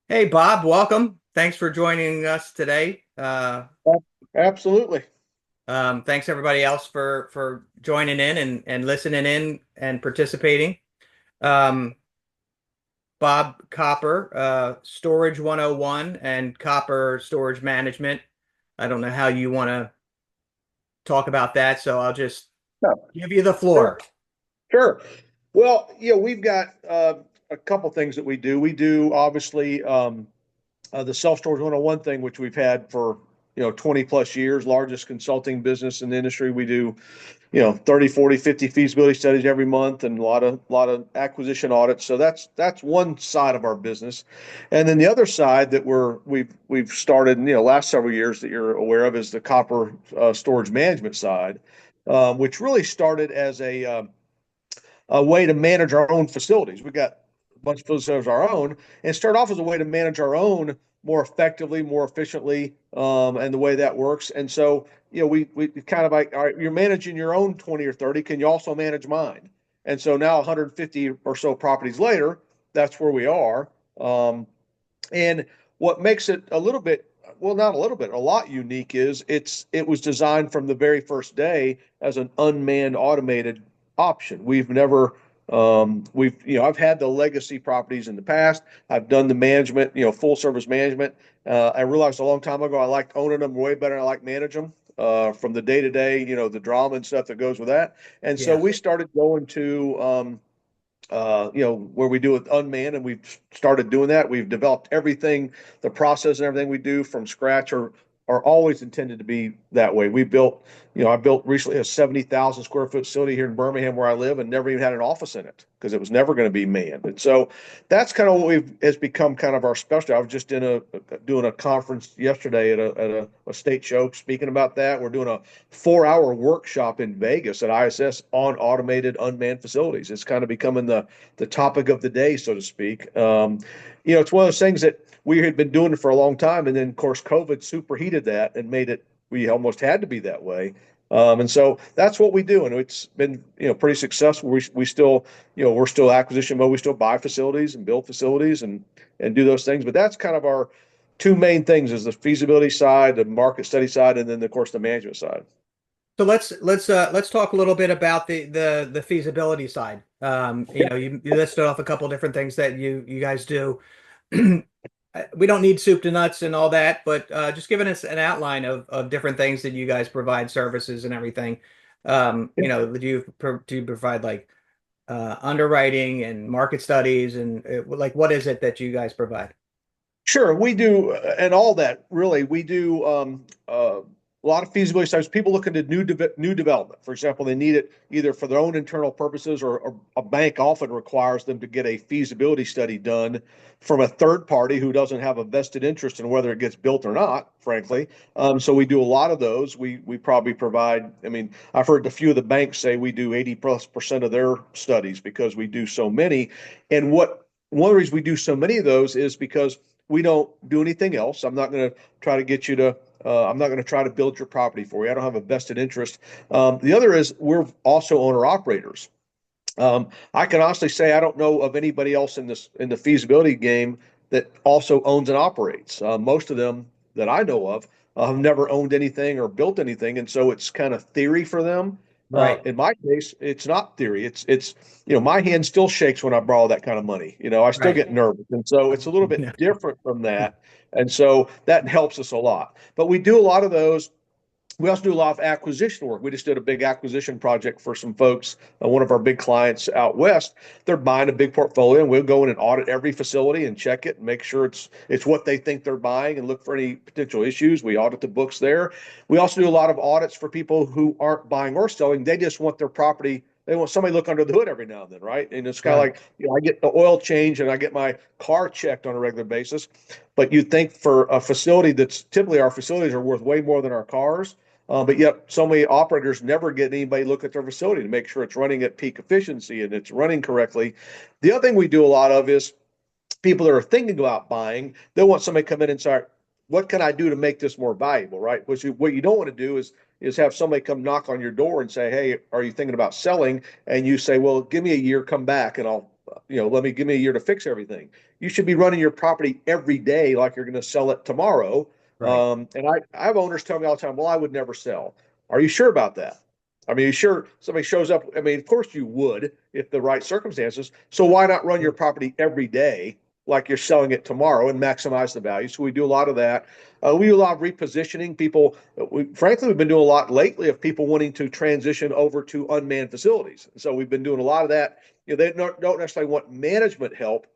Hey, Bob, welcome. Thanks for joining us today. Absolutely. Thanks everybody else for joining in and listening in and participating. Um, Bob Copper, Storage 101 and Copper Storage Management. I don't know how you want to talk about that, so I'll just Yeah, give you the sure, floor. sure. Well, we've got a couple things that we do. We do obviously the self storage 101 thing, which we've had for 20 plus years, largest consulting business in the industry. We do 30, 40, 50 feasibility studies every month and a lot of acquisition audits. So that's one side of our business. And then the other side that we've started in last several years that you're aware of is the copper storage management side, which really started as a way to manage our own facilities. We got a bunch of facilities of our own, and start off as a way to manage our own more effectively, more efficiently, and the way that works. And so, we kind of like, all right, you're managing your own 20 or 30. Can you also manage mine? And so now 150 or so properties later, that's where we are. And what makes it a little bit, well, not a little bit, a lot unique is it was designed from the very first day as an unmanned automated option. I've had the legacy properties in the past. I've done the management, full service management. I realized a long time ago I liked owning them way better than I like managing them. From the day to day, the drama and stuff that goes with that. And so Yeah. we started going to where we do it unmanned, and we've started doing that. We've developed everything, the process and everything we do from scratch are always intended to be that way. I built recently a 70,000 square foot facility here in Birmingham where I live and never even had an office in it because it was never going to be manned. And so that's kind of what has become kind of our specialty. I was just doing a conference yesterday at a state show speaking about that. We're doing a 4 hour workshop in Vegas at ISS on automated unmanned facilities. It's kind of becoming the topic of the day, so to speak. It's one of those things that we had been doing it for a long time, and then of course COVID superheated that and made it. We almost had to be that way. And so that's what we do, and it's been pretty successful. We still we're still acquisition mode. We still buy facilities and build facilities and do those things. But that's kind of our two main things: is the feasibility side, the market study side, and then of course the management side. So let's talk a little bit about the feasibility side. You listed off a couple different things that you guys do. We don't need soup to nuts and all that, but just giving us an outline of different things that you guys provide, services and everything. Do you provide like underwriting and market studies and like what is it that you guys provide? Sure, we do, and all that really. We do a lot of feasibility studies. People look into new development. For example, they need it either for their own internal purposes, or a bank often requires them to get a feasibility study done from a third party who doesn't have a vested interest in whether it gets built or not. Frankly, so we do a lot of those. We probably provide. I mean, I've heard a few of the banks say we do 80+% of their studies because we do so many. And what one of the reasons we do so many of those is because we don't do anything else. I'm not going to try to get you to. I'm not going to try to build your property for you. I don't have a vested interest. The other is we're also owner operators. I can honestly say I don't know of anybody else in the feasibility game that also owns and operates. Most of them that I know of have never owned anything or built anything, and so it's kind of theory for them. Right. In my case, it's not theory. It's my hand still shakes when I borrow that kind of money. I still Right. get nervous, and so it's a little bit different from that, and so that helps us a lot. But we do a lot of those. We also do a lot of acquisition work. We just did a big acquisition project for some folks, one of our big clients out west. They're buying a big portfolio, and we'll go in and audit every facility and check it and make sure it's what they think they're buying and look for any potential issues. We audit the books there. We also do a lot of audits for people who aren't buying or selling. They just want their property. They want somebody to look under the hood every now and then, right? And it's kind of Right. like, I get the oil change and I get my car checked on a regular basis. But you think for a facility that's typically, our facilities are worth way more than our cars. But yet, so many operators never get anybody look at their facility to make sure it's running at peak efficiency and it's running correctly. The other thing we do a lot of is people that are thinking about buying, they want somebody to come in and say, what can I do to make this more valuable, right? Which what you don't want to do is have somebody come knock on your door and say, hey, are you thinking about selling? And you say, well, give me a year, come back, and give me a year to fix everything. You should be running your property every day like you're going to sell it tomorrow. Right. And I have owners tell me all the time, well, I would never sell. Are you sure about that? I mean, you sure somebody shows up? I mean, of course you would if the right circumstances. So why not run your property every day like you're selling it tomorrow and maximize the value? So we do a lot of that. We do a lot of repositioning. Frankly, we've been doing a lot lately of people wanting to transition over to unmanned facilities. So we've been doing a lot of that. They don't necessarily want management help,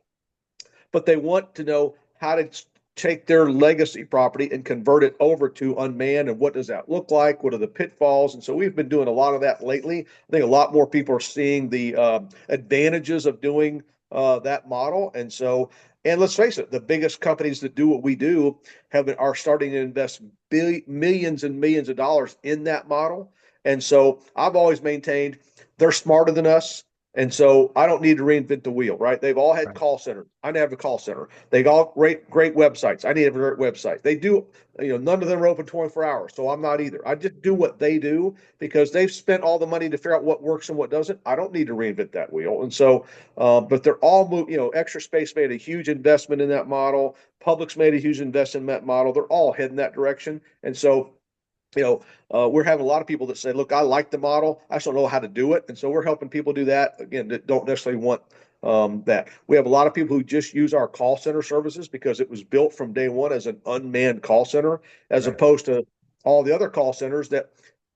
but they want to know how to take their legacy property and convert it over to unmanned, and what does that look like? What are the pitfalls? And so we've been doing a lot of that lately. I think a lot more people are seeing the advantages of doing that model. And let's face it, the biggest companies that do what we do are starting to invest millions and millions of dollars in that model. And so I've always maintained they're smarter than us. And so I don't need to reinvent the wheel, right? They've all had Right. call centers. I have a call center. They all great websites. I need a great website. They do, none of them are open 24 hours. So I'm not either. I just do what they do because they've spent all the money to figure out what works and what doesn't. I don't need to reinvent that wheel. And so, but they're all Extra Space made a huge investment in that model. Publix made a huge investment in that model. They're all heading that direction. And so, we're having a lot of people that say, look, I like the model. I just don't know how to do it. And so we're helping people do that, again, that don't necessarily want that. We have a lot of people who just use our call center services because it was built from day one as an unmanned call center, as Right. opposed to all the other call centers that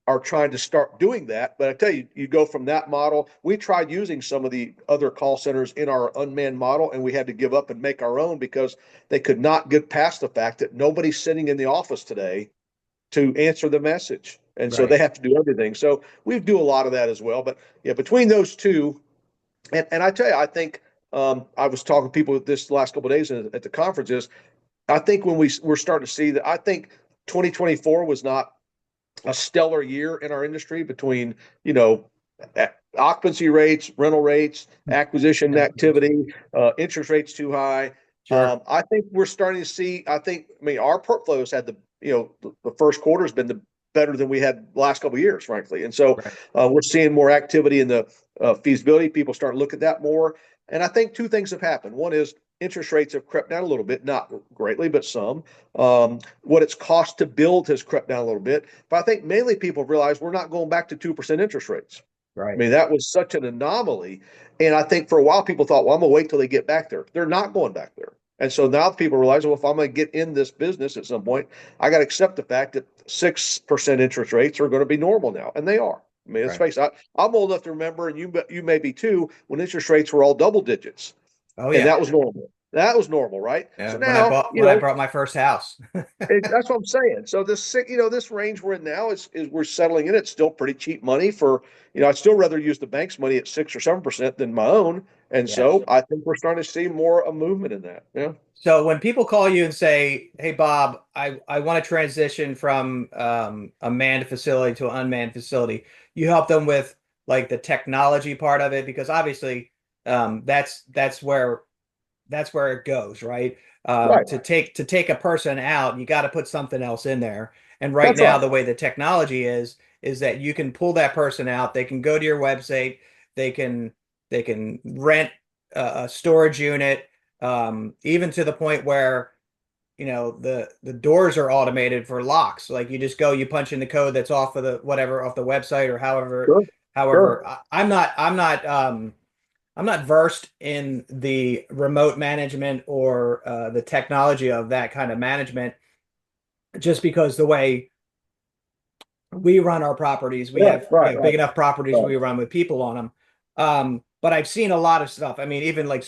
are trying to start doing that. But I tell you, you go from that model. We tried using some of the other call centers in our unmanned model, and we had to give up and make our own because they could not get past the fact that nobody's sitting in the office today to answer the message. And so they Right. have to do everything. So we do a lot of that as well. But yeah, between those two, and I tell you, I think I was talking to people this last couple of days at the conferences. I think when we're starting to see that, I think 2024 was not a stellar year in our industry between, you know, occupancy rates, rental rates, acquisition Yeah. activity, interest rates too high. Sure. I think we're starting to see, our portfolios had the first quarter has been the better than we had the last couple of years, frankly. And so Right. we're seeing more activity in the feasibility. People start to look at that more. And I think two things have happened. One is interest rates have crept down a little bit, not greatly, but some. What it's cost to build has crept down a little bit. But I think mainly people have realized we're not going back to 2% interest rates. I Right. mean, that was such an anomaly. And I think for a while people thought, well, I'm going to wait till they get back there. They're not going back there. And so now people realize, well, if I'm going to get in this business at some point, I got to accept the fact that 6% interest rates are going to be normal now. And they are. I mean, let's Right. face it, I'm old enough to remember, and you may be too, when interest rates were all double digits. Oh And yeah. that was normal. That was normal, right? So When I now, bought when I bought my first house. that's what I'm saying. So this range we're in now is we're settling in. It's still pretty cheap money for, I'd still rather use the bank's money at 6 or 7% than my own. And Yes. so I think we're starting to see more a movement in that. Yeah. So when people call you and say, "Hey Bob, I want to transition from a manned facility to an unmanned facility," you help them with like the technology part of it because obviously that's where it goes, right? Right. To take a person out, you got to put something else in there. And right That's now, right. the way the technology is that you can pull that person out. They can go to your website. They can rent a storage unit, even to the point where the doors are automated for locks. Like you just go, you punch in the code that's off of the whatever off the website or however Sure. however. Sure. I'm not versed in the remote management or the technology of that kind of management, just because the way we run our properties, we Right. have Right. Right. big enough properties Right. we run with people on them. But I've seen a lot of stuff. I mean, even like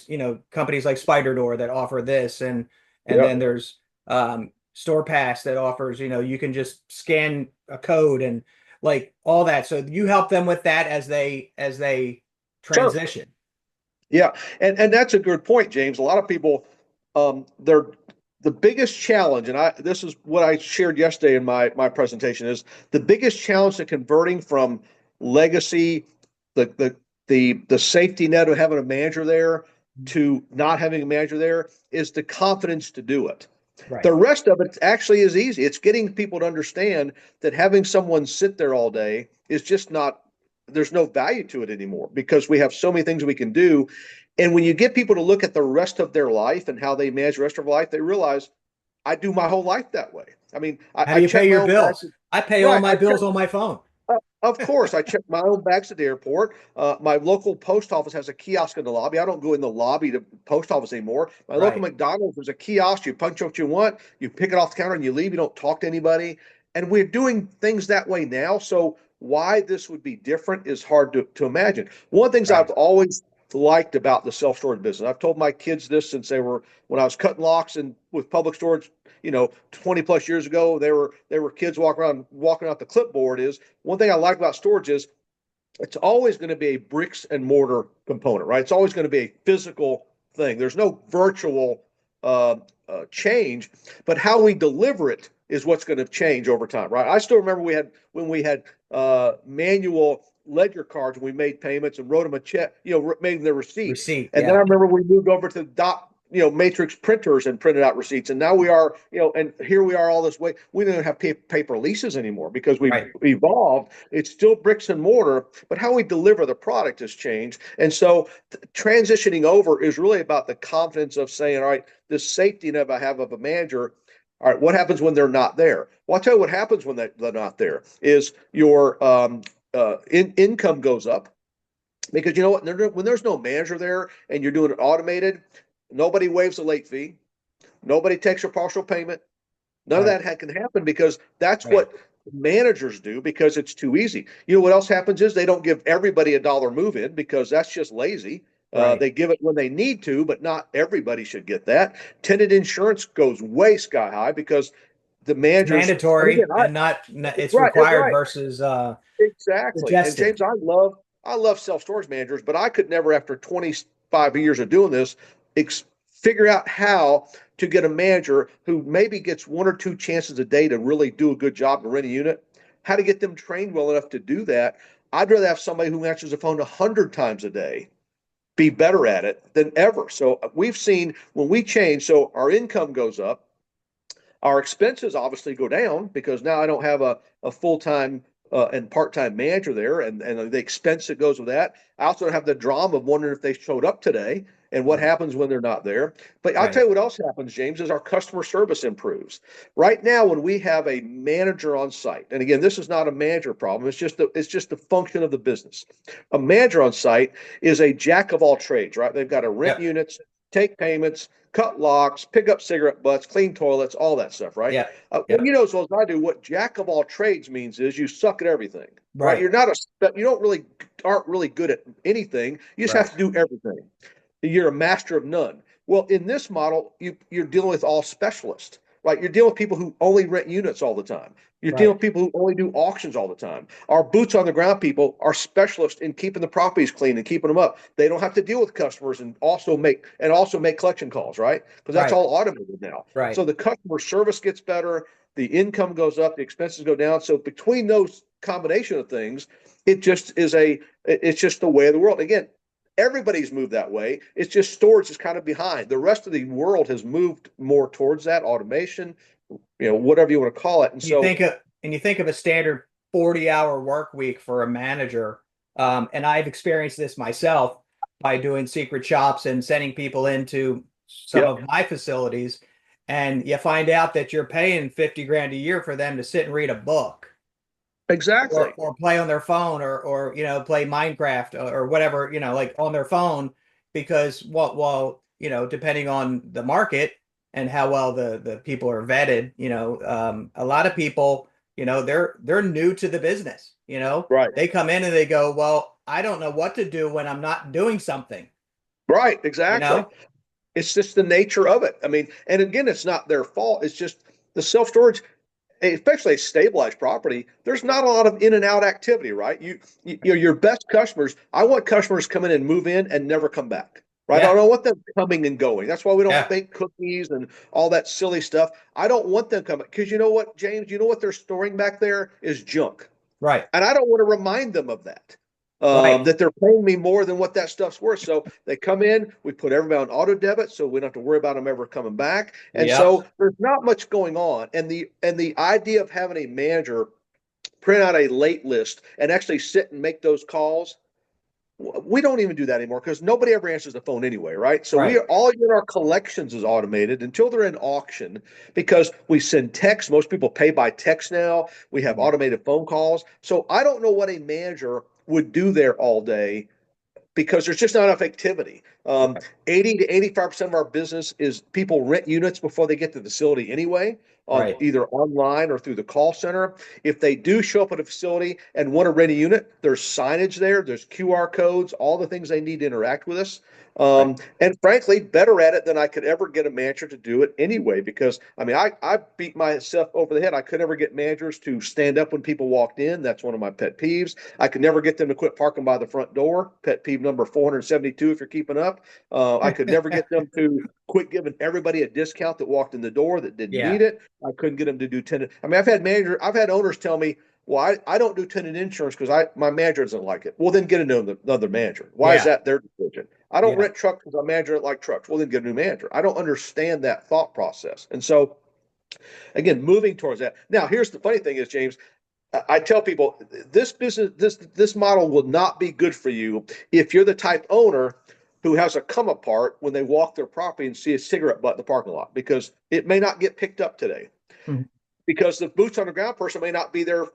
companies like SpiderDoor that offer this, and Yeah. then there's StorePass that offers you can just scan a code and like all that. So you help them with that as they Sure. transition. Yeah, and that's a good point, James. A lot of people, they're the biggest challenge, and this is what I shared yesterday in my presentation is the biggest challenge to converting from legacy, the the safety net of having a manager there to not having a manager there is the confidence to do it. The Right. rest of it actually is easy. It's getting people to understand that having someone sit there all day is just not, there's no value to it anymore because we have so many things we can do. And when you get people to look at the rest of their life and how they manage the rest of their life, they realize I do my whole life that way. I mean, How do I you pay check my your own bags. bills? I pay all Right. my bills on my phone. Of course, I check my own bags at the airport. My local post office has a kiosk in the lobby. I don't go in the lobby to post office anymore. My local Right. McDonald's is a kiosk. You punch what you want, you pick it off the counter, and you leave. You don't talk to anybody. And we're doing things that way now. So why this would be different is hard to imagine. One of the things Right. I've always liked about the self-storage business, I've told my kids this since they were when I was cutting locks and with Public Storage, 20 plus years ago, they were kids walking out the clipboard. Is one thing I like about storage is it's always going to be a bricks and mortar component, right? It's always going to be a physical thing. There's no virtual uh, change, but how we deliver it is what's going to change over time, right? I still remember when we had manual ledger cards and we made payments and wrote them a check, made them the receipts. Receipt. And then I Yeah. remember we moved over to dot matrix printers and printed out receipts. And now we are, and here we are all this way. We don't have paper leases anymore because we've Right. evolved. It's still bricks and mortar, but how we deliver the product has changed. And so transitioning over is really about the confidence of saying, all right, this safety net I have of a manager. All right, what happens when they're not there? Well, I'll tell you what happens when they're not there is your income goes up because you know what? When there's no manager there and you're doing it automated, nobody waives a late fee. Nobody takes your partial payment. None of Right. that can happen because that's Right. what managers do because it's too easy. You know what else happens is they don't give everybody a dollar move in because that's just lazy. Right. They give it when they need to, but not everybody should get that. Tenant insurance goes way sky high because the It's managers. And again, mandatory and not, it's right, required right, versus exactly. And suggested. James, I love self storage managers, but I could never, after 25 years of doing this, figure out how to get a manager who maybe gets one or two chances a day to really do a good job to rent a unit, how to get them trained well enough to do that. I'd rather have somebody who answers the phone 100 times a day be better at it than ever. So we've seen when we change, so our income goes up, our expenses obviously go down because now I don't have a full time and part time manager there, and the expense that goes with that. I also don't have the drama of wondering if they showed up today and what Right. happens when they're not there. But I'll tell Right. you what else happens, James, is our customer service improves. Right now, when we have a manager on site, and again, this is not a manager problem; it's just the function of the business. A manager on site is a jack of all trades, right? They've got to rent Yep. units, take payments, cut locks, pick up cigarette butts, clean toilets, all that stuff, right? Yep. Well, Yep. as well as I do, what jack of all trades means is you suck at everything, right? Right. You're not you don't really aren't really good at anything. You just Right. have to do everything. You're a master of none. Well, in this model, you're dealing with all specialists, right? You're dealing with people who only rent units all the time. You're dealing Right. with people who only do auctions all the time. Our boots on the ground people are specialists in keeping the properties clean and keeping them up. They don't have to deal with customers and also make collection calls, right? Because that's Right. all automated now. Right. So the customer service gets better, the income goes up, the expenses go down. So between those combination of things, it's just the way of the world. Again, everybody's moved that way. It's just storage is kind of behind. The rest of the world has moved more towards that automation, whatever you want to call it. And You so, think of and you think of a standard 40-hour work week for a manager. And I've experienced this myself by doing secret shops and sending people into some yep, of my facilities. And you find out that you're paying 50 grand a year for them to sit and read a book exactly. or play on their phone or play Minecraft or whatever, like on their phone because depending on the market and how well the people are vetted, a lot of people, they're new to the business, Right. they come in and they go, well, I don't know what to do when I'm not doing something, Right. you Exactly. know? It's just the nature of it. I mean, and again, it's not their fault. It's just the self storage, especially a stabilized property. There's not a lot of in and out activity, right? Your best customers. I want customers come in and move in and never come back. Right. I Yeah. don't want them coming and going. That's why we don't Yeah. bake cookies and all that silly stuff. I don't want them coming because you know what, James? You know what they're storing back there is junk. Right. And I don't want to remind them of that. Right. That they're paying me more than what that stuff's worth. So they come in, we put everybody on auto debit, so we don't have to worry about them ever coming back. And Yep. so there's not much going on. And the idea of having a manager print out a late list and actually sit and make those calls, We don't even do that anymore because nobody ever answers the phone anyway, right? So we Right. are all in our collections is automated until they're in auction because we send text. Most people pay by text now. We have Mhm. automated phone calls. So I don't know what a manager would do there all day because there's just not enough activity. Right. 80 to 85% of our business is people rent units before they get to the facility anyway, on Right. either online or through the call center. If they do show up at a facility and want to rent a unit, there's signage there, there's QR codes, all the things they need to interact with us. Right. And frankly, better at it than I could ever get a manager to do it anyway. Because I mean, I beat myself over the head. I could never get managers to stand up when people walked in. That's one of my pet peeves. I could never get them to quit parking by the front door. Pet peeve number 472, if you're keeping up. I could never get them to quit giving everybody a discount that walked in the door that didn't Yeah. need it. I couldn't get them to do tenant. I mean, I've had owners tell me, well, I don't do tenant insurance because my manager doesn't like it. Well, then get another manager. Why is Yeah. that their decision? I don't Yeah. rent trucks because my manager doesn't like trucks. Well, then get a new manager. I don't understand that thought process. And so, again, moving towards that. Now, here's the funny thing is, James, I tell people this business, this model will not be good for you if you're the type owner who has a come apart when they walk their property and see a cigarette butt in the parking lot because it may not get picked up today Mhm. because the boots on the ground person may not be there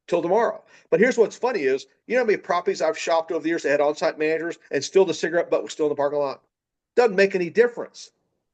till tomorrow. But here's what's funny is, you know how many properties I've shopped over the years that had on-site managers and still the cigarette butt was still in the parking lot? Doesn't make any difference.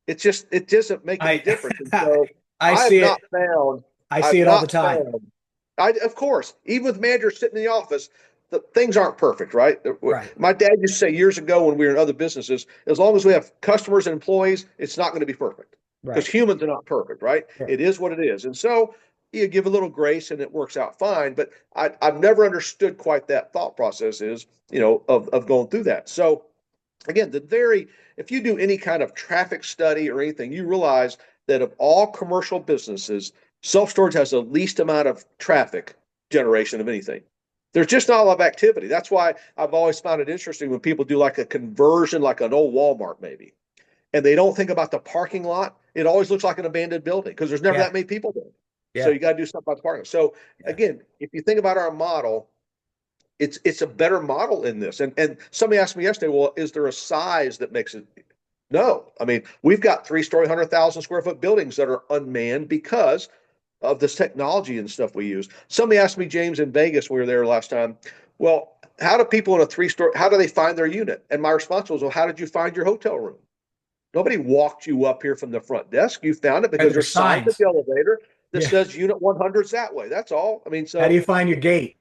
It doesn't make any I difference. And so I I have see not it. found I see I've it all the not time. found of course, even with managers sitting in the office, the things aren't perfect, right? Right. My dad used to say years ago when we were in other businesses, as long as we have customers and employees, it's not going to be perfect because Right. humans are not perfect, right? Sure. It is what it is. And so you give a little grace and it works out fine. But I've never understood quite that thought process is, of going through that. So again, if you do any kind of traffic study or anything, you realize that of all commercial businesses, self storage has the least amount of traffic generation of anything. There's just not a lot of activity. That's why I've always found it interesting when people do like a conversion, like an old Walmart maybe, and they don't think about the parking lot. It always looks like an abandoned building because there's never Yeah. that many people there. So Yeah. you got to do something about the parking. So Yeah. again, if you think about our model, it's a better model in this. And somebody asked me yesterday, well, is there a size that makes it? No. I mean, we've got 3-story, 100,000 square foot buildings that are unmanned because of this technology and stuff we use. Somebody asked me, James, in Vegas, we were there last time, well, how do people in a 3-story, how do they find their unit? And my response was, well, how did you find your hotel room? Nobody walked you up here from the front desk. You found it Are because there there's signs at signs? the elevator that Yeah. says unit 100's that way. That's all. I mean, How do so you find your gate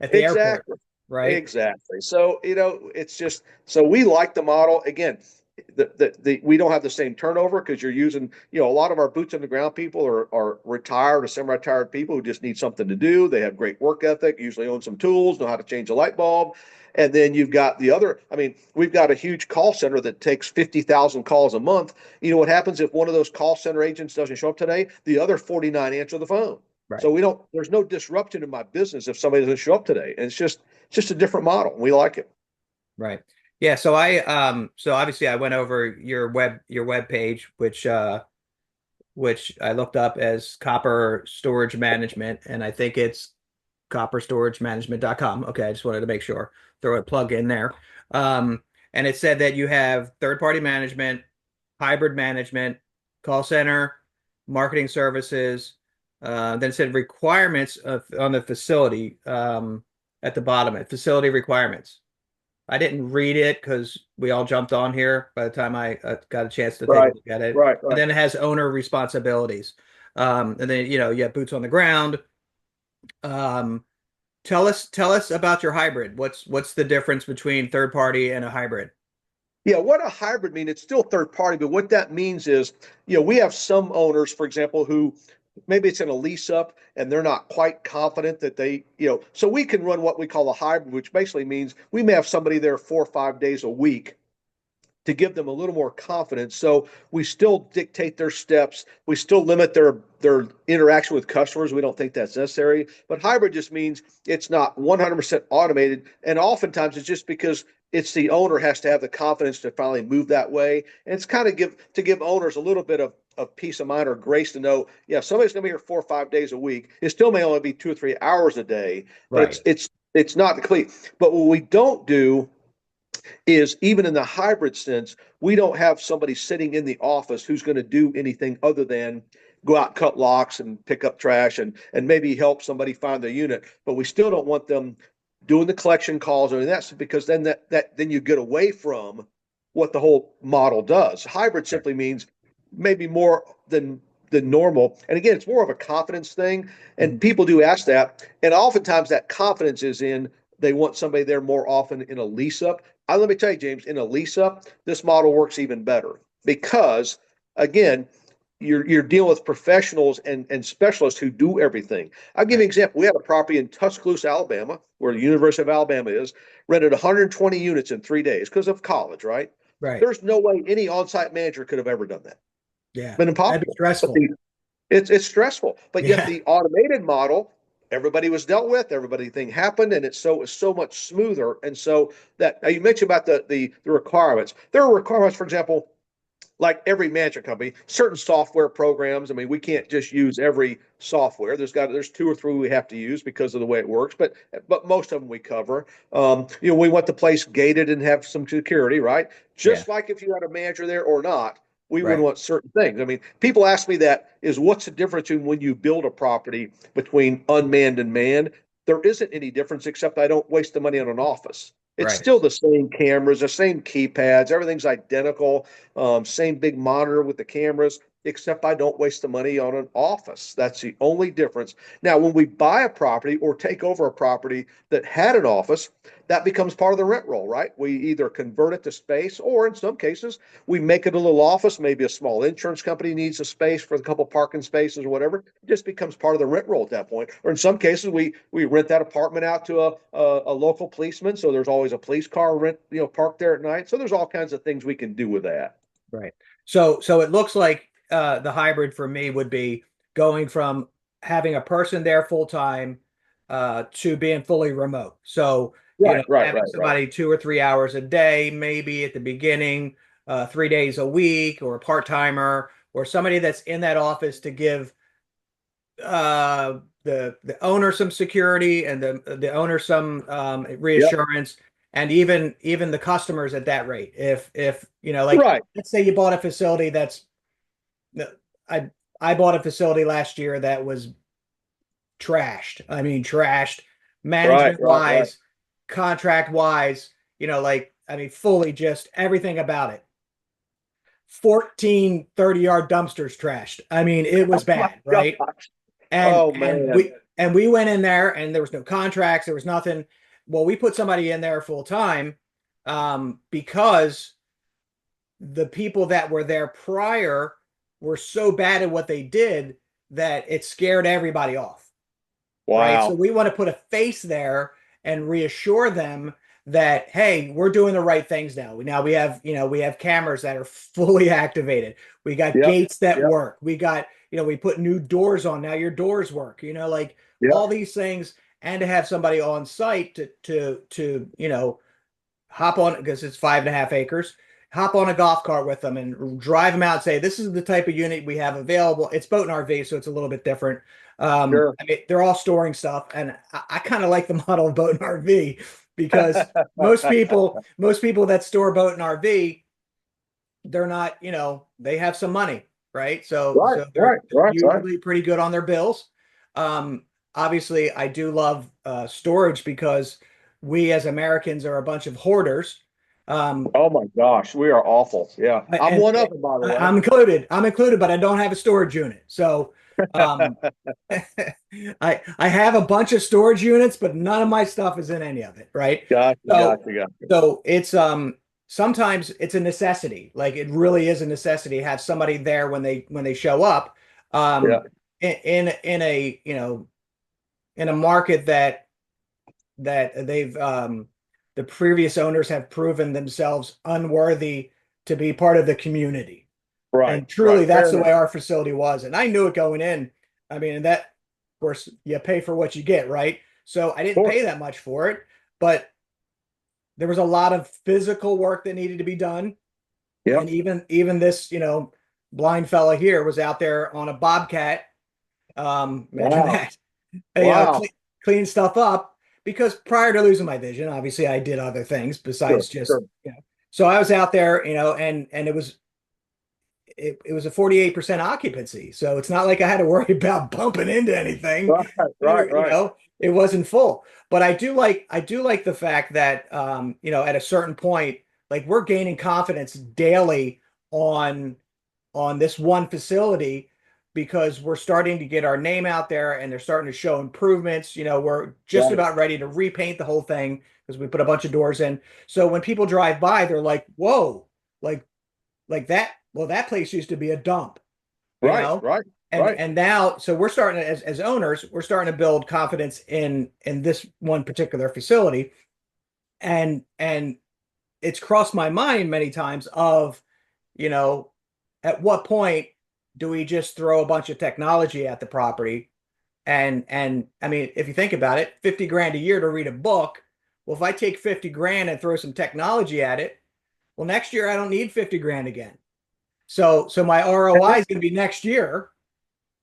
at the airport? exactly. Right. Exactly. So, it's just so we like the model. Again, we don't have the same turnover because you're using, a lot of our boots on the ground people are retired or semi-retired people who just need something to do. They have great work ethic, usually own some tools, know how to change a light bulb. And then you've got the other, I mean, we've got a huge call center that takes 50,000 calls a month. You know what happens if one of those call center agents doesn't show up today? The other 49 answer the phone. So Right. there's no disruption in my business if somebody doesn't show up today. And it's just a different model. We like it. Right. Yeah. So obviously I went over your web page, which I looked up as Copper Storage Management, and I think it's copperstoragemanagement.com. Okay, I just wanted to make sure, throw a plug in there. Um, and it said that you have third-party management, hybrid management, call center, marketing services. Then it said requirements on the facility at the bottom, at facility requirements. I didn't read it because we all jumped on here by the time I got a chance to take a Right. look at it. Right. And Right. then it has owner responsibilities. And then, you have boots on the ground. Um, tell us about your hybrid. What's the difference between third party and a hybrid? Yeah, what a hybrid mean? It's still third party, but what that means is, we have some owners, for example, who maybe it's in a lease up and they're not quite confident that so we can run what we call a hybrid, which basically means we may have somebody there 4 or 5 days a week to give them a little more confidence. So we still dictate their steps. We still limit their interaction with customers. We don't think that's necessary. But hybrid just means it's not 100% automated, and oftentimes it's just because it's the owner has to have the confidence to finally move that way. And it's kind of give owners a little bit of peace of mind or grace to know, yeah, if somebody's going to be here 4 or 5 days a week. It still may only be 2 or 3 hours a day, but Right. it's not complete. But what we don't do is even in the hybrid sense, we don't have somebody sitting in the office who's going to do anything other than go out, cut locks and pick up trash and maybe help somebody find their unit. But we still don't want them doing the collection calls or that's because then you get away from what the whole model does. Hybrid simply means maybe more than normal. And again, it's more of a confidence thing. And people do ask that. And oftentimes that confidence is in they want somebody there more often in a lease up. Let me tell you, James, in a lease up, this model works even better because, again, you're dealing with professionals and specialists who do everything. I'll give you an example. We had a property in Tuscaloosa, Alabama, where the University of Alabama is, rented 120 units in 3 days because of college, right? Right. There's no way any on-site manager could have ever done that. Yeah. Been impossible. That'd be stressful. It's stressful, but yet Yeah. the automated model, everybody was dealt with, everything happened, and it's so much smoother. And so that now you mentioned about the requirements. There are requirements, for example, like every management company, certain software programs. I mean, we can't just use every software. There's 2 or 3 we have to use because of the way it works, but most of them we cover. We want the place gated and have some security, right? Just like if you had a manager there or not, we would want certain things. I mean, people ask me that is what's the difference in when you build a property between unmanned and manned? There isn't any difference except I don't waste the money on an office. It's still the same cameras, the same keypads, everything's identical, same big monitor with the cameras, except I don't waste the money on an office. That's the only difference. Now, when we buy a property or take over a property that had an office, that becomes part of the rent roll, right? We either convert it to space or in some cases, we make it a little office. Maybe a small insurance company needs a space for a couple parking spaces or whatever. It just becomes part of the rent roll at that point. Or in some cases, we rent that apartment out to a local policeman. So there's always a police car parked there at night. So there's all kinds of things we can do with that. Right. So it looks like the hybrid for me would be going from having a person there full time to being fully remote. So having somebody 2 or 3 hours a day, maybe at the beginning, 3 days a week, or a part timer, or somebody that's in that office to give the owner some security and the owner some reassurance. And even the customers at that rate. If let's say you bought a facility that's I bought a facility last year that was trashed. I mean, trashed management wise, contract wise, fully just everything about it. 14 30-yard dumpsters trashed. I mean, it was bad, right? And we went in there and there was no contracts, there was nothing. Well, we put somebody in there full time because the people that were there prior were so bad at what they did that it scared everybody off. Wow. Right? So we want to put a face there and reassure them that, hey, we're doing the right things now. Now we have cameras that are fully activated. We got gates that work. We got, we put new doors on. Now your doors work, all these things. And to have somebody on site to hop on, because it's 5.5 acres, hop on a golf cart with them and drive them out and say, this is the type of unit we have available. It's boat and RV, so it's a little bit different. Sure. I mean, they're all storing stuff. And I kind of like the model of boat and RV because most people that store boat and RV, they're not, they have some money, right? So they're usually pretty good on their bills. Obviously, I do love storage because we as Americans are a bunch of hoarders. Oh my gosh, we are awful. Yeah, I'm one of them, by the way. I'm included, but I don't have a storage unit. So I have a bunch of storage units, but none of my stuff is in any of it. Right? Gotcha. So it's sometimes it's a necessity. Like it really is a necessity to have somebody there when they show up. In a market that they've the previous owners have proven themselves unworthy to be part of the community. Right. And truly that's the way our facility was. And I knew it going in. I mean, and that, of course, you pay for what you get, right? So I didn't pay that much for it, but there was a lot of physical work that needed to be done. Yeah. And even this, blind fella here was out there on a Bobcat. Imagine that. Clean stuff up because prior to losing my vision, obviously I did other things Sure, besides just, sure. so I was out there, and it was a 48% occupancy. So it's not like I had to worry about bumping into anything. Right, right, right. It wasn't full. But I do like the fact that at a certain point, like we're gaining confidence daily on this one facility because we're starting to get our name out there and they're starting to show improvements. We're just Right. about ready to repaint the whole thing because we put a bunch of doors in. So when people drive by, they're like, whoa, like that. Well, that place used to be a dump, you Right, know? right, And right. and now, so we're starting to, as owners, we're starting to build confidence in this one particular facility. And it's crossed my mind many times of, you know, at what point do we just throw a bunch of technology at the property? And I mean, if you think about it, 50 grand a year to read a book. Well, if I take 50 grand and throw some technology at it, well, next year I don't need 50 grand again. So my And ROI that, is going to be next year.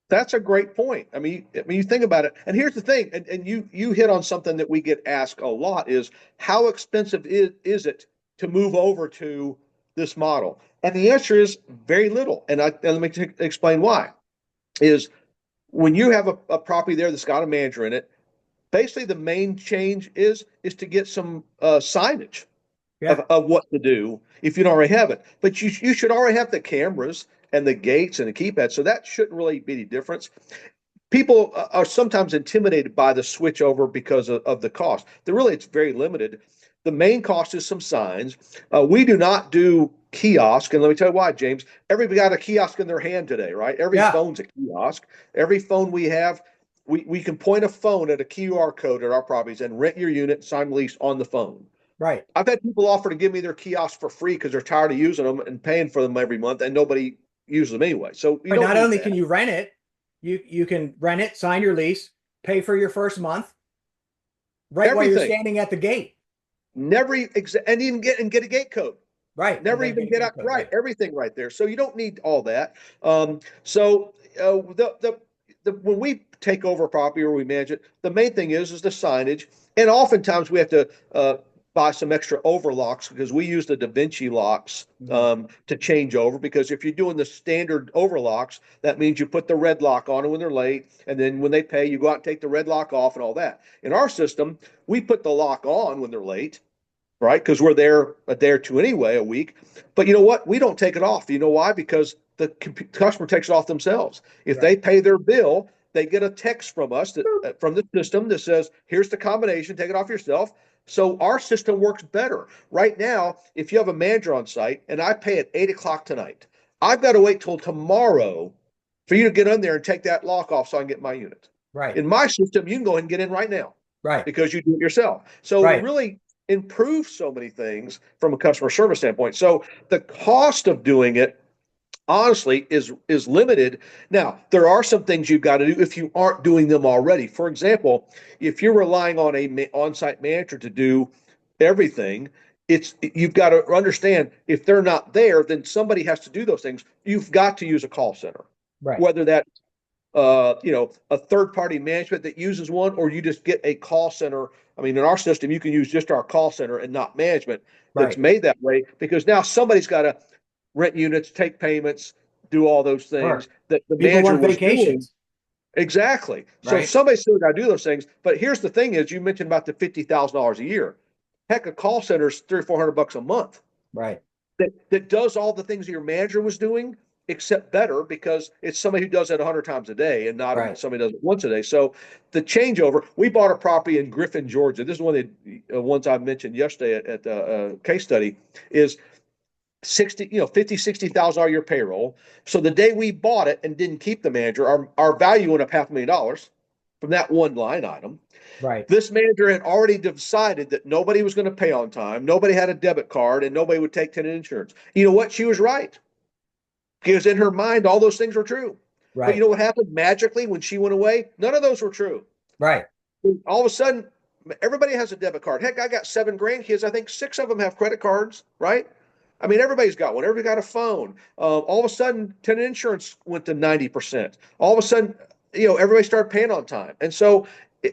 that's a great point. I mean, you think about it, and here's the thing, and you hit on something that we get asked a lot is how expensive is it to move over to this model? And the answer is very little. And let me explain why. Is when you have a property there that's got a manager in it, basically the main change is to get some signage Yeah, of what to do if you don't already have it. But you should already have the cameras and the gates and the keypad, so that shouldn't really be any difference. People are sometimes intimidated by the switch over because of the cost. It's very limited. The main cost is some signs. We do not do kiosk, and let me tell you why, James. Everybody got a kiosk in their hand today, right? Every yeah, phone's a kiosk. Every phone we have, we can point a phone at a QR code at our properties and rent your unit, sign lease on the phone. right. I've had people offer to give me their kiosks for free because they're tired of using them and paying for them every month, and nobody uses them anyway. So you But don't not need only can that. you rent it, you can rent it, sign your lease, pay for your first month, right while you're Everything. standing at the gate. Never and even get a gate code. Right. And Never then even get a get gate out code. right. Right. Everything right there. So you don't need all that. So the when we take over a property or we manage it, the main thing is the signage, and oftentimes we have to buy some extra overlocks because we use the Da Vinci locks Mhm. to change over. Because if you're doing the standard overlocks, that means you put the red lock on it when they're late, and then when they pay, you go out and take the red lock off and all that. In our system, we put the lock on when they're late, right? Because we're there a day or two anyway, a week. But you know what? We don't take it off. You know why? Because the customer takes it off themselves. If Right. they pay their bill, they get a text from us Boop. from the system that says, "Here's the combination. Take it off yourself." So our system works better. Right now, if you have a manager on site and I pay at 8 o'clock tonight, I've got to wait till tomorrow for you to get in there and take that lock off so I can get my unit. Right. In my system, you can go ahead and get in right now Right. because you do it yourself. So Right. really improve so many things from a customer service standpoint. So the cost of doing it honestly is limited. Now, there are some things you've got to do if you aren't doing them already. For example, if you're relying on a on-site manager to do everything, it's you've got to understand if they're not there, then somebody has to do those things. You've got to use a call center, Right. whether that's a third party management that uses one, or you just get a call center. I mean, in our system, you can use just our call center and not management that's Right. made that way because now somebody's got to rent units, take payments, do all those things Sure. that the People manager want was doing. vacations. Exactly. So Right. somebody's still got to do those things. But here's the thing: is you mentioned about the $50,000 a year. Heck, a call center is 300 or 400 bucks a month Right. that does all the things your manager was doing, except better because it's somebody who does it 100 times a day and not Right. somebody does it once a day. So the changeover, we bought a property in Griffin, Georgia. This is one of the ones I mentioned yesterday at the case study is 60, 50, $60,000 a year payroll. So the day we bought it and didn't keep the manager, our value went up $500,000 from that one line item. Right. This manager had already decided that nobody was going to pay on time, nobody had a debit card, and nobody would take tenant insurance. You know what? She was right because in her mind, all those things were true. But you Right. know what happened magically when she went away? None of those were true. Right. All of a sudden, everybody has a debit card. Heck, I got 7 grandkids. I think 6 of them have credit cards, right? I mean, everybody's got one. Everybody got a phone. All of a sudden, tenant insurance went to 90%. All of a sudden, everybody started paying on time. And so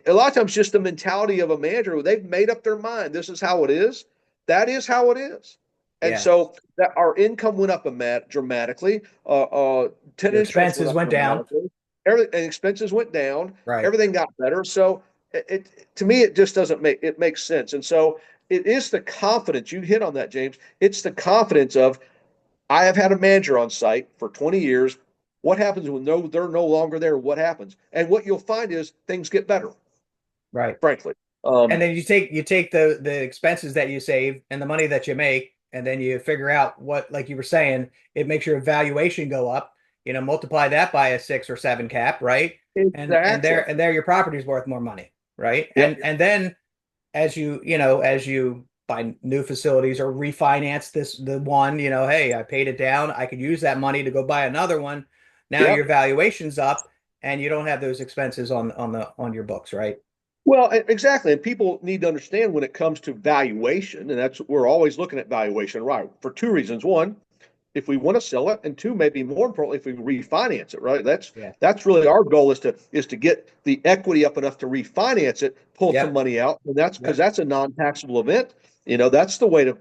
a lot of times just the mentality of a manager, they've made up their mind. This is how it is. That is how it is. And Yeah. so that our income went up dramatically. Your Tenant insurance went expenses up went down. dramatically. Everything and expenses went down. Right. Everything got better. So to me, it just doesn't make it makes sense. And so it is the confidence you hit on that, James. It's the confidence of I have had a manager on site for 20 years. What happens when they're no longer there? What happens? And what you'll find is things get better, Right. frankly. And then you take the expenses that you save and the money that you make, and then you figure out what, like you were saying, it makes your valuation go up. Multiply that by a 6 or 7 cap, right? And Exactly. there your property's worth more money, right? Yep. And then as you buy new facilities or refinance the one, hey, I paid it down, I could use that money to go buy another one. Now your Yep. valuation's up, and you don't have those expenses on your books, right? Well, exactly. And people need to understand when it comes to valuation, and that's we're always looking at valuation, right? For two reasons. One, if we want to sell it, and two, maybe more importantly, if we refinance it, right? That's Yeah. that's really our goal is to get the equity up enough to refinance it, pull some Yep. money out, and that's because Yep. that's a non-taxable event. That's the way to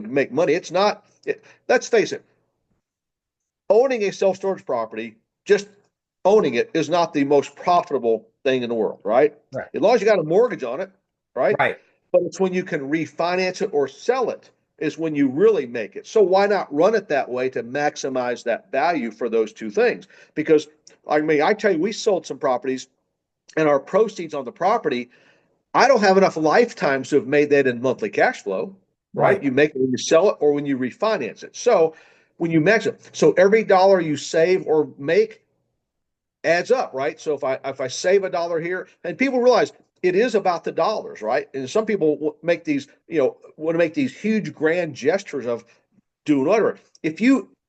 make money. It's not. Let's face it, owning a self-storage property, just owning it is not the most profitable thing in the world, right? Right. As long as you got a mortgage on it, right? Right. But it's when you can refinance it or sell it is when you really make it. So why not run it that way to maximize that value for those two things? Because I tell you, we sold some properties and our proceeds on the property, I don't have enough lifetimes to have made that in monthly cash flow, right? Right. You make it when you sell it or when you refinance it. So when you max it, so every dollar you save or make adds up, right? So if I save a dollar here, and people realize it is about the dollars, right? And some people make these, want to make these huge grand gestures of doing whatever.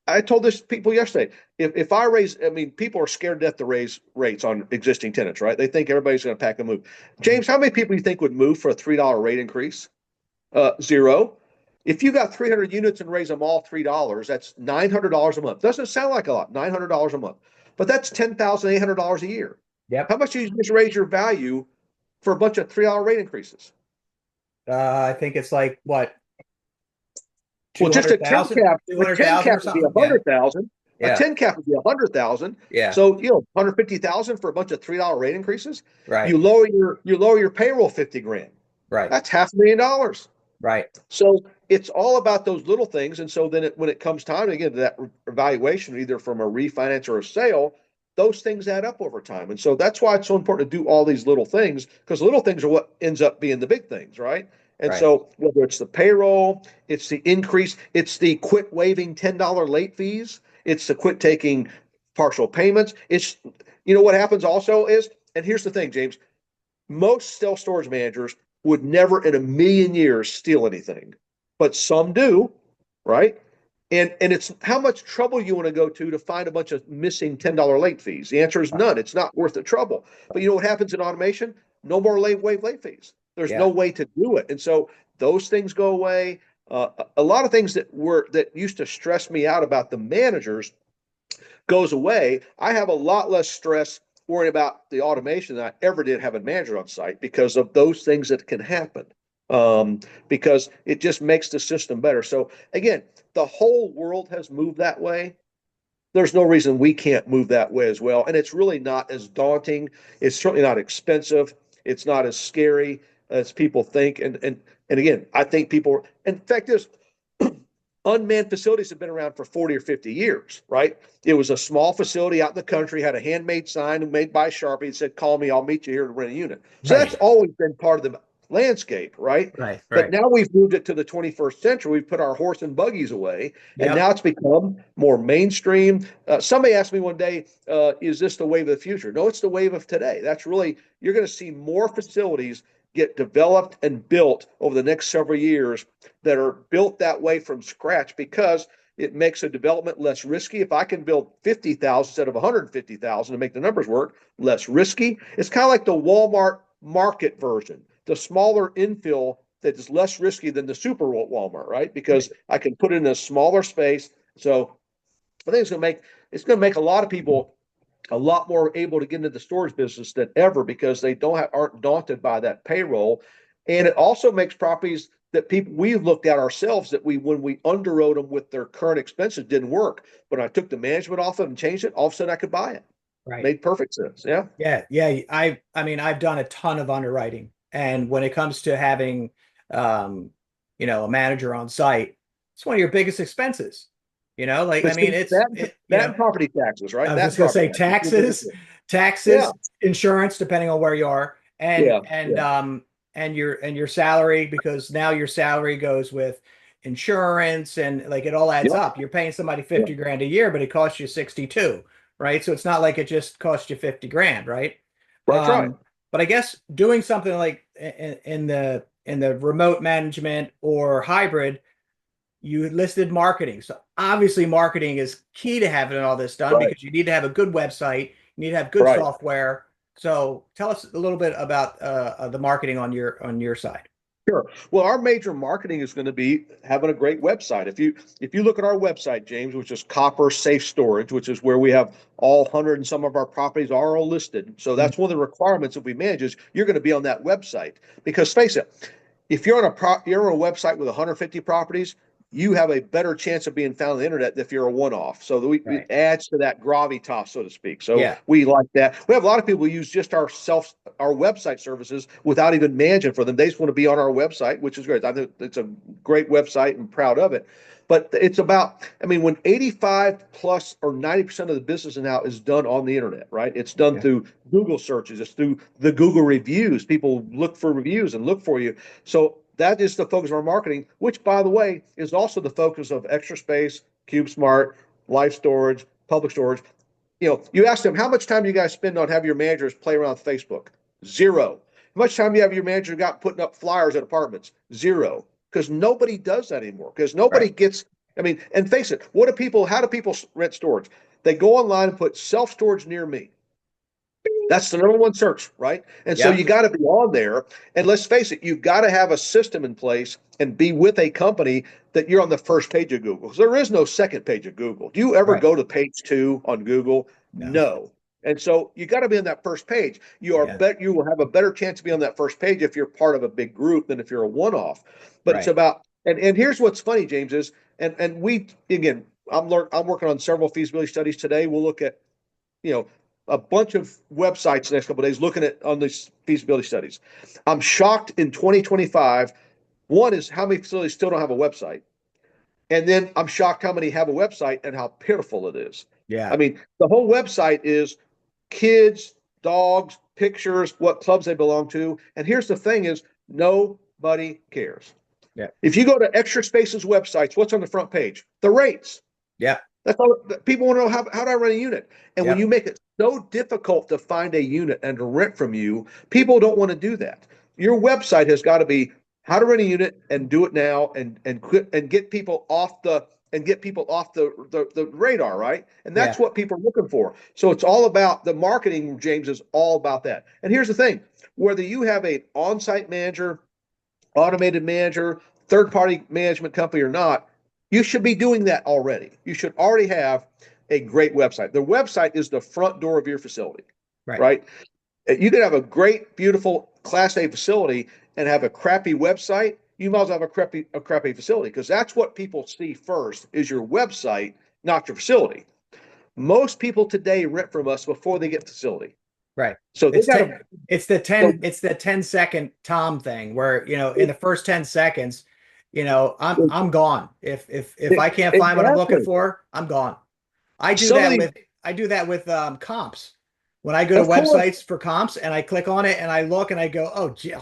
I told this people yesterday, if I raise, I mean, people are scared to death to raise rates on existing tenants, right? They think everybody's going to pack and move. James, how many people do you think would move for a $3 rate increase? Zero. If you got 300 units and raise them all $3, that's $900 a month. Doesn't sound like a lot, $900 a month, but that's $10,800 a year. Yep. How much do you just raise your value for a bunch of $3 rate increases? I think it's like what, Well, just 200,000, a 10 200,000 or cap would be something. a Yeah. hundred thousand. A Yeah. 10 cap would be 100,000. Yeah. So 150,000 for a bunch of $3 rate increases. Right. You lower your payroll 50 grand. Right. That's $500,000. Right. So it's all about those little things. And so then when it comes time again to that evaluation, either from a refinance or a sale, those things add up over time. And so that's why it's so important to do all these little things, because little things are what ends up being the big things, right? And Right. so whether it's the payroll, it's the increase, it's the quit waiving $10 late fees, it's the quit taking partial payments. It's, what happens also is, and here's the thing, James, most self-storage managers would never in a million years steal anything, but some do, right? And it's how much trouble you want to go to find a bunch of missing $10 late fees. The answer is none. It's not worth the trouble. But you know what happens in automation? No more late fees. There's Yeah. no way to do it. And so those things go away. A lot of things that used to stress me out about the managers goes away. I have a lot less stress worrying about the automation than I ever did having a manager on site because of those things that can happen. Because it just makes the system better. So again, the whole world has moved that way. There's no reason we can't move that way as well. And it's really not as daunting. It's certainly not expensive. It's not as scary as people think. And again, I think people, in fact, is unmanned facilities have been around for 40 or 50 years, right? It was a small facility out in the country, had a handmade sign made by Sharpie that said, call me, I'll meet you here to rent a unit. So Right. that's always been part of the landscape, right? Right. But Right. now we've moved it to the 21st century. We've put our horse and buggies away, and Yep. now it's become more mainstream. Somebody asked me one day, is this the wave of the future? No, it's the wave of today. That's really, you're going to see more facilities get developed and built over the next several years that are built that way from scratch because it makes a development less risky. If I can build 50,000 instead of 150,000 to make the numbers work, less risky. It's kind of like the Walmart market version, the smaller infill that is less risky than the super Walmart, right? Because I can put it in a smaller space. So I think it's going to make a lot of people a lot more able to get into the storage business than ever because they aren't daunted by that payroll. And it also makes properties that people we've looked at ourselves that when we underwrote them with their current expenses didn't work. But I took the management off of them and changed it, all of a sudden I could buy it. Right. Made perfect sense. Yeah. Yeah. Yeah. I mean, I've done a ton of underwriting, and when it comes to having, um, a manager on site, it's one of your biggest expenses. Like, I But mean, see, that property taxes, I right? was That just gonna property say taxes. taxes, Yeah. insurance, depending on where you are, Yeah. and your salary, because now your salary goes with insurance, and like it all adds Yep. up. You're paying somebody Yeah. 50 grand a year, but it costs you 62, right? So it's not like it just costs you 50 grand, right? That's right. But I guess doing something like in the remote management or hybrid, you listed marketing. So obviously marketing is key to having all this done, Right. because you need to have a good website, you need to have good Right. software. So tell us a little bit about the marketing on your side. Sure. Well, our major marketing is going to be having a great website. If you look at our website, James, which is Copper Safe Storage, which is where we have all 100 and some of our properties are all listed. So Mm. that's one of the requirements that we manage is you're going to be on that website. Because face it, if you're on a website with 150 properties, you have a better chance of being found on the internet than if you're a one-off. So it Right. adds to that gravitas, so to speak. So Yeah. we like that. We have a lot of people who use just our website services without even managing for them. They just want to be on our website, which is great. I think it's a great website and proud of it. But it's about, I mean, when 85 plus or 90% of the business now is done on the internet, right? It's done Yeah. through Google searches, it's through the Google reviews. People look for reviews and look for you. So that is the focus of our marketing, which, by the way, is also the focus of Extra Space, CubeSmart, Life Storage, Public Storage. You ask them, how much time do you guys spend on having your managers play around with Facebook? Zero. How much time do you have your manager got putting up flyers at apartments? Zero. Because nobody does that anymore. Because nobody Right. gets, I mean, and face it, how do people rent storage? They go online and put self storage near me. That's the number one search, right? And so Yeah. you got to be on there. And let's face it, you've got to have a system in place and be with a company that you're on the first page of Google. So there is no second page of Google. Do you ever Right. go to page 2 on Google? No. No. And so you got to be on that first page. Yeah. You will have a better chance to be on that first page if you're part of a big group than if you're a one-off. But it's Right. about and here's what's funny, James, is and we again, I'm working on several feasibility studies today. We'll look at you know a bunch of websites the next couple of days looking at on these feasibility studies. I'm shocked in 2025. One is how many facilities still don't have a website, and then I'm shocked how many have a website and how pitiful it is. I Yeah. mean, the whole website is kids, dogs, pictures, what clubs they belong to, and here's the thing: is nobody cares. Yeah. If you go to Extra Spaces websites, what's on the front page? The rates. Yeah. That's all people want to know. How do I rent a unit? And when Yeah. you make it so difficult to find a unit and to rent from you, people don't want to do that. Your website has got to be how to rent a unit and do it now and quit and get people off the radar, right? And Yeah. that's what people are looking for. So it's all about the marketing, James, is all about that. And here's the thing: whether you have an on-site manager, automated manager, third-party management company or not, you should be doing that already. You should already have a great website. The website is the front door of your facility, Right. right? You can have a great, beautiful Class A facility and have a crappy website. You might as well have a crappy facility because that's what people see first is your website, not your facility. Most people today rent from us before they get facility. Right. So they It's got ten, to. it's the 10-second Tom thing where, in the first 10 seconds, I'm gone. If I can't find what I'm looking Exactly. for, I'm gone. I do Some of that these, with comps. When I go to of course, websites for comps and I click on it and I look and I go, oh, gee,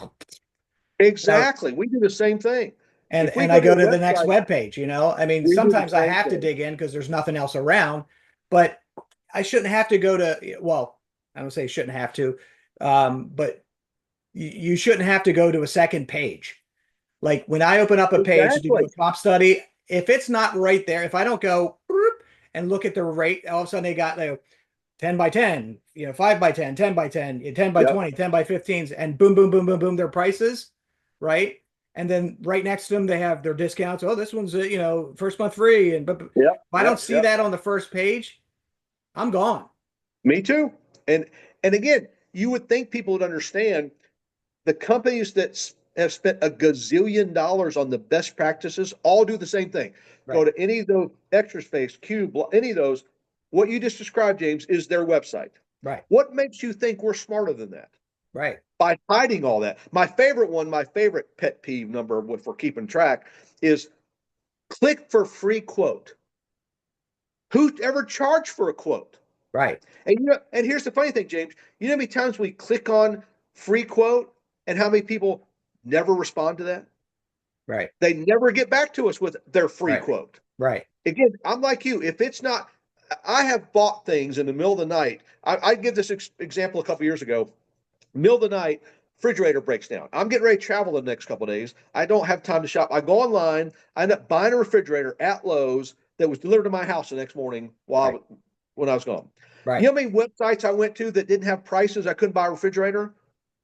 exactly. We do the same thing. and If we and go I to go a to the next website, web page. I mean, we do the sometimes I same have to thing. dig in because there's nothing else around, but I shouldn't have to go to, well, I don't say shouldn't have to, but you shouldn't have to go to a second page. Like when I open up a page to do Exactly. a comp study, if it's not right there, if I don't go and look at the rate, all of a sudden they got 10 by 10, 5 by 10, 10 by 10, 10 by Yep. 20, 10 by 15s, and boom, boom, boom, boom, boom, their prices, right? And then right next to them, they have their discounts. Oh, this one's, first month free. And but if Yep. I don't Yep. see Yep. that on the first page, I'm gone. Me too. And and again, you would think people would understand the companies that have spent a gazillion dollars on the best practices all do the same thing. Go Right. to any of those Extra Space, Cube, any of those. What you just described, James, is their website. Right. What makes you think we're smarter than that? Right. By hiding all that. My favorite one, my favorite pet peeve number for keeping track is click for free quote. Who ever charged for a quote? Right. And and here's the funny thing, James. You know how many times we click on free quote and how many people never respond to that? Right. They never get back to us with their free Right. quote. Right. Again, I'm like you. If it's not, I have bought things in the middle of the night. I give this example a couple years ago. Middle of the night, refrigerator breaks down. I'm getting ready to travel the next couple of days. I don't have time to shop. I go online. I end up buying a refrigerator at Lowe's that was delivered to my house the next morning Right. when I was gone. You Right. know how many websites I went to that didn't have prices? I couldn't buy a refrigerator.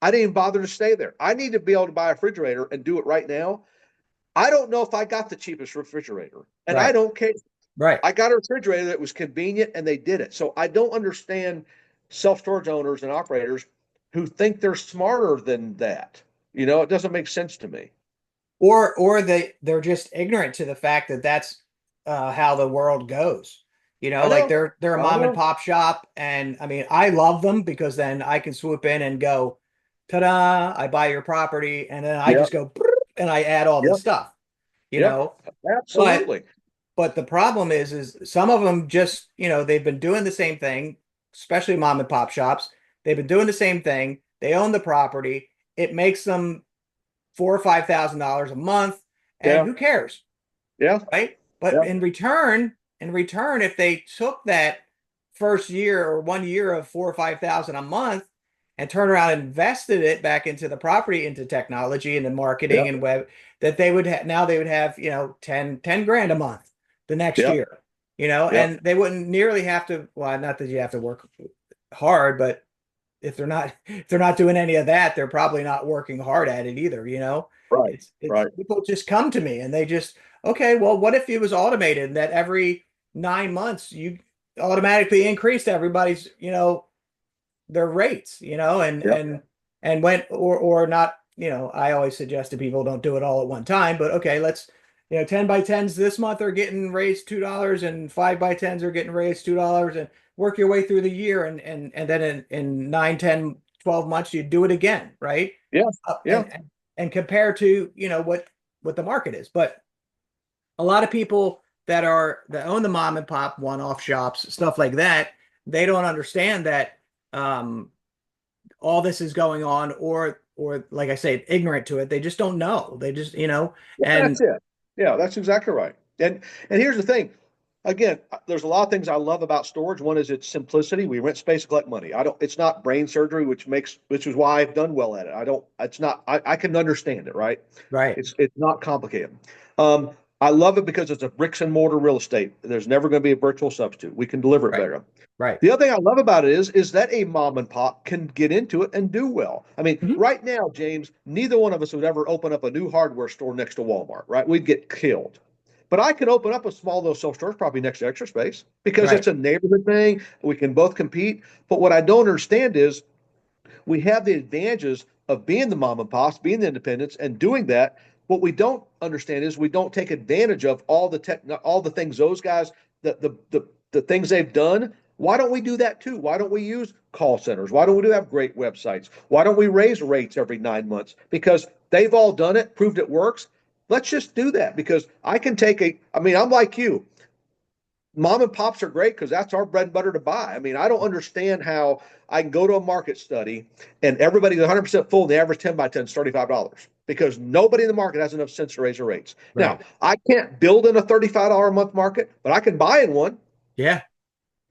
I didn't even bother to stay there. I need to be able to buy a refrigerator and do it right now. I don't know if I got the cheapest refrigerator, and I Right. don't care. Right. I got a refrigerator that was convenient and they did it. So I don't understand self storage owners and operators who think they're smarter than that. It doesn't make sense to me. Or they're just ignorant to the fact that that's how the world goes. I Like know. they're a I mom and know. pop shop, and I mean I love them because then I can swoop in and go, ta-da! I buy your property, and then I Yep. just go and I add all the Yep. stuff. You Yep. know, but Absolutely. but the problem is some of them just they've been doing the same thing, especially mom and pop shops. They've been doing the same thing. They own the property. It makes them $4,000 or $5,000 a month, and Yeah. who cares, Yeah. right? But Yeah. in return, if they took that first year or 1 year of 4 or 5 thousand a month and turned around and invested it back into the property, into technology and the Yeah. marketing and web, that now they would have 10 grand a month the next Yeah. year, Yeah. and they wouldn't nearly have to, well, not that you have to work hard, but if they're not doing any of that, they're probably not working hard at it either, Right. It's Right. people just come to me and they just, okay, well, what if it was automated and that every 9 months you automatically increased everybody's, their rates, and Yeah. went, or not, I always suggest to people don't do it all at one time, but okay, let's, 10 by 10s this month are getting raised $2 and 5 by 10s are getting raised $2, and work your way through the year, and then in 9, 10, 12 months you do it again, right? Yeah. Uh, Yeah. and and compare to, what the market is. But a lot of people that own the mom and pop one-off shops, stuff like that, they don't understand that um all this is going on, or like I say, ignorant to it. They just don't know. They just, Yeah, and that's it. Yeah, that's exactly right. And here's the thing. Again, there's a lot of things I love about storage. One is its simplicity. We rent space to collect money. I don't. It's not brain surgery, which is why I've done well at it. I don't. It's not. I can understand it, right? right, It's not complicated. Um, I love it because it's a bricks and mortar real estate. There's never going to be a virtual substitute. We can deliver it right, better. right. The other thing I love about it is that a mom and pop can get into it and do well. I mean, Mhm. right now, James, neither one of us would ever open up a new hardware store next to Walmart, right? We'd get killed. But I can open up a small little self storage property next to Extra Space because Right, it's a neighborhood thing. We can both compete. But what I don't understand is we have the advantages of being the mom and pops, being the independents, and doing that. What we don't understand is we don't take advantage of all the things those guys, the things they've done. Why don't we do that too? Why don't we use call centers? Why don't we do have great websites? Why don't we raise rates every 9 months? Because they've all done it, proved it works. Let's just do that because I can take I mean, I'm like you. Mom and pops are great because that's our bread and butter to buy. I mean, I don't understand how I can go to a market study and everybody's 100% full. And the average 10 by 10 is $35 because nobody in the market has enough sense to raise their rates. Now, right. I can't build in a $35 a month market, but I can buy in one. Yeah,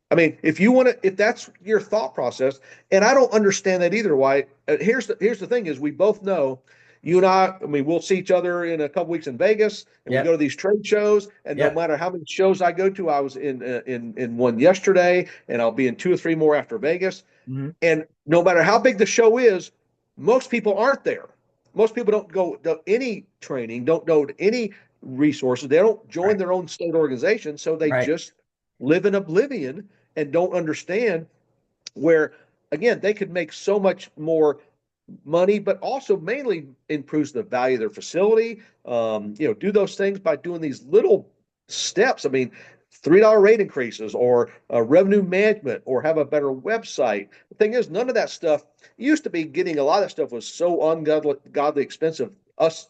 I mean, if you want to, if that's your thought process, and I don't understand that either. Why? Here's the thing: is we both know, you and I. I mean, we'll see each other in a couple weeks in Vegas, and we go yep, to these trade shows. And no yep. matter how many shows I go to, I was in one yesterday, and I'll be in two or three more after Vegas. Mhm. And no matter how big the show is, most people aren't there. Most people don't go to any training, don't go to any resources. They don't join Right, their own state organization, so they right, just live in oblivion and don't understand. where again they could make so much more money, but also mainly improves the value of their facility. Do those things by doing these little steps. I mean, $3 rate increases or revenue management or have a better website. The thing is, none of that stuff used to be getting a lot of that stuff was so ungodly expensive. Us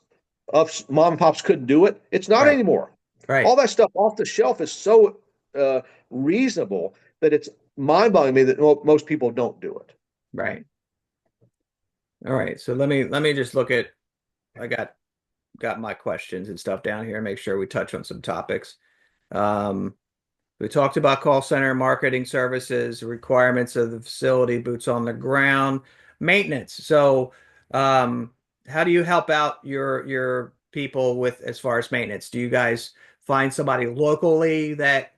mom and pops couldn't do it. It's not Right. anymore. Right. All that stuff off the shelf is so reasonable that it's mind-boggling to me that most people don't do it. Right. All right. So let me just look at, I got my questions and stuff down here and make sure we touch on some topics. Um, we talked about call center marketing services, requirements of the facility, boots on the ground, maintenance. So, how do you help out your people with as far as maintenance? Do you guys find somebody locally that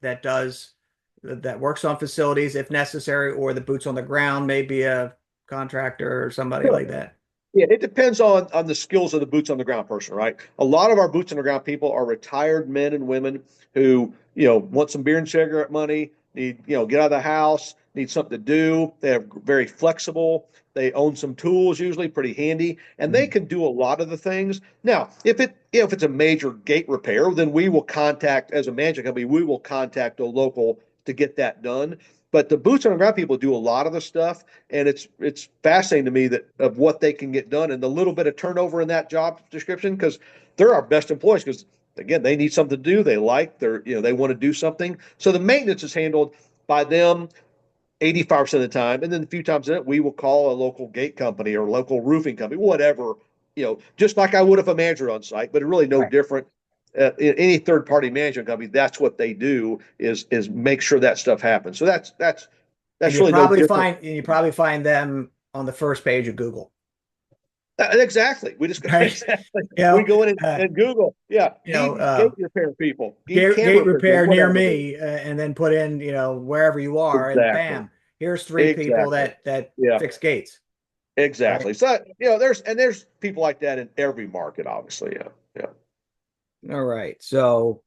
works on facilities if necessary, or the boots on the ground, maybe a contractor or somebody like that? Yeah, it depends on the skills of the boots on the ground person, right? A lot of our boots on the ground people are retired men and women who, want some beer and cigarette money, need, get out of the house, need something to do. They're very flexible. They own some tools, usually pretty handy, and they Mhm. can do a lot of the things. Now, if it's a major gate repair, then we will contact, as a management company, we will contact a local to get that done. But the boots on the ground people do a lot of the stuff, and it's fascinating to me that of what they can get done and the little bit of turnover in that job description because they're our best employees because again they need something to do, they want to do something, so the maintenance is handled by them 85% of the time, and then a few times in it we will call a local gate company or local roofing company, whatever, just like I would if a manager on site, but really no Right. different. In any third party management company, that's what they do is make sure that stuff happens. So And that's really no different. you probably find them on the first page of Google, Exactly. We just right? exactly. You We know, go in and Google, yeah, you know, need gate repair people, need gate camera repair people, repair near whatever it is. me, and then put in, wherever you are, and Exactly. bam, here's three people Exactly. that Yeah. fix gates, right? Exactly. So there's people like that in every market, obviously. Yeah. Yeah. All right. So,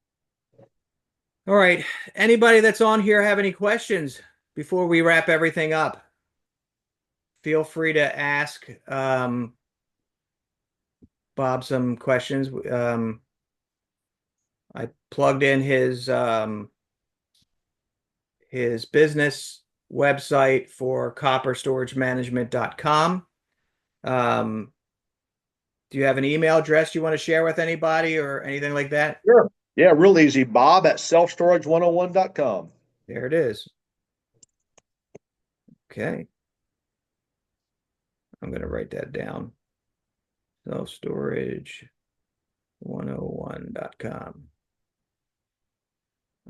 all right. Anybody that's on here have any questions before we wrap everything up? Feel free to ask Bob some questions. I plugged in his business website for copperstoragemanagement.com. Um, do you have an email address you want to share with anybody or anything like that? Sure. Yeah, real easy. Bob at selfstorage101.com. There it is. Okay. I'm going to write that down. Selfstorage101.com.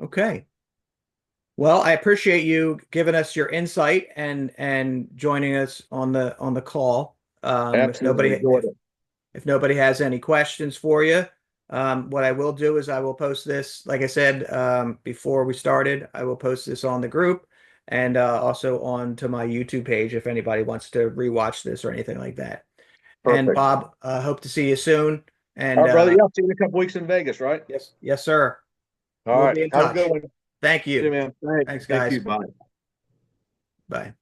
Okay. Well, I appreciate you giving us your insight and joining us on the call. If Absolutely enjoyed it. if nobody has any questions for you, what I will do is I will post this, like I said, before we started, I will post this on the group and also on to my YouTube page if anybody wants to rewatch this or anything like that. And Perfect. Bob, hope to see you soon. All And right, brother. Yeah, see you in a couple weeks in Vegas, right? yes, yes, sir. All We'll right. be in Have a good touch. one. Thank See you, you. man. Thanks. Thanks, Thank guys. you. Bye. Bye.